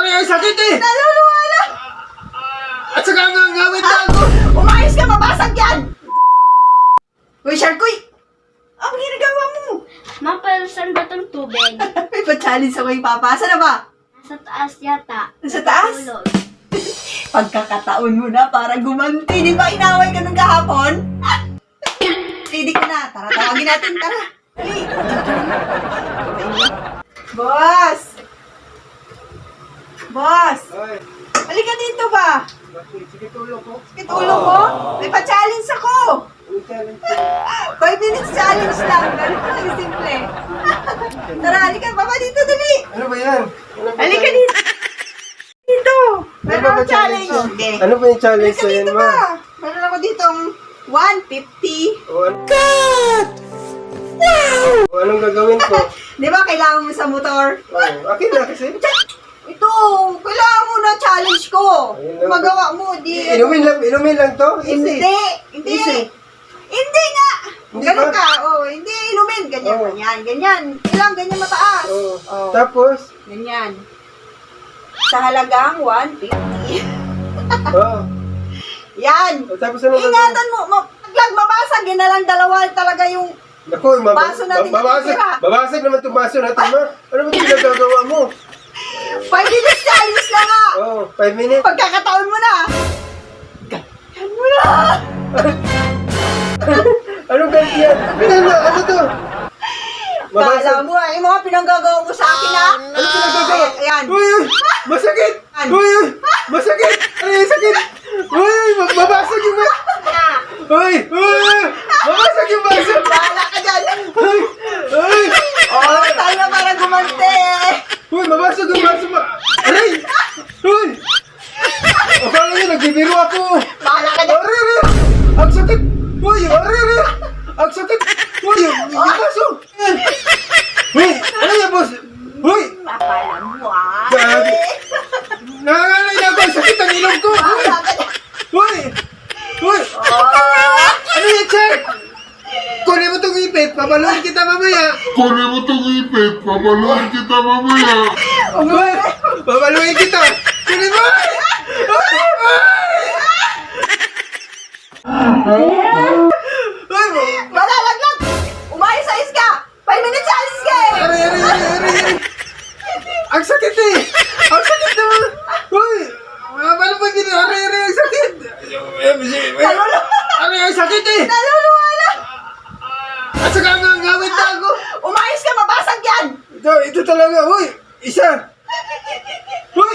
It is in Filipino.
Aray, ang sakit eh! Naluluwa na! At saka nga, ngawit na ako! Umayos ka, mabasag yan! Uy, Sharkoy! Ang ginagawa mo? Ma, saan ba itong tubig? May pa-challenge ako yung papa. Saan na ba? Sa taas yata. Sa taas? Tulog. Pagkakataon mo na para gumanti. Di ba inaway ka nung kahapon? Ready ka na. Tara, tawagin natin. Tara. Dali. Boss! Boss! Ay, Halika dito ba? sige tulog ko. Sakit ulo mo? May pa-challenge ako. Ang challenge 5 minutes challenge lang. Ganun lang simple. Tara, halika. Papa, dito, dali. Ano ba yan? Ano ba Halika yan? dito. Dito. Ano Meron ba akong challenge. mo? Hindi. Ano ba yung challenge Halika sa yan, dito ma? ba? Meron ako ditong 150. O, o, anong gagawin ko? Di ba kailangan mo sa motor? Oh, akin na kasi. Ito, kailangan mo na challenge ko. Ayun lang. Magawa mo, di... Inumin lang to? Hindi. Easy. Hindi. Easy. Hindi nga. Hindi Ganun ba? ka. Oh, hindi inumin. Ganyan, Oh. ganyan, ganyan. Kailangan ganyan mataas. Oh. Oh. Tapos, Ganyan. Sa halagang 150. oh. Yan. Tapos ano Ingatan mo. Paglag mabasag, yun na lang dalawa talaga yung... Naku, Baso natin natitira. babasag naman itong baso natin, ma. Ano ba itong nagagawa mo? 5 minutes challenge lang nga. Oh, 5 minutes. Pagkakataon mo na. Ganyan mo na. Anong ganyan? Ano to? Kala mo, yung mga pinanggagawa mo sa akin, ha? Ano pinagagawa? Ayan. Uy, uy! Masakit! Ano? Uy, uy! Masakit! Ay, sakit! Uy, mabasag yung baso! Uy! Uy! Mabasag yung baso! Bahala ka dyan. Uy! Uy! Oh, tayo na para gumante. Uy, mabasag yung baso ma! Aray! Uy! Akala niyo, nagbibiro ako! Bahala ka dyan. Aray, aray! Ang sakit! Uy, aray, aray! Ang sakit! Uy, yung baso! Uy! Ano yan, boss? Uy! Akala mo, ha? Grabe. Nangangalay na ako! Ang sakit ang ilong ko! Uy! Bahala ka dyan. Uy! Uy! Oh. Ano yan, Char? Kunin mo itong ipit, papaluin kita mamaya! Kunin mo itong ipit, papaluin kita mamaya. Uy! Papaluin kita! Kunin mo! Uy! Malalaglag. Umayos sa iska. 5 minutes challenge ka eh. Aray, aray, aray, aray, aray! Ang sakit eh! Ang sakit naman! Uy! Paano ba gini? Aray, aray, ang sakit! Naluluwa. Aray, ang sakit eh! Naluluwa na. At saka nga, ngawit na ako! Umayos ka, mabasag yan. Ito talaga, uy! Isa! Uy!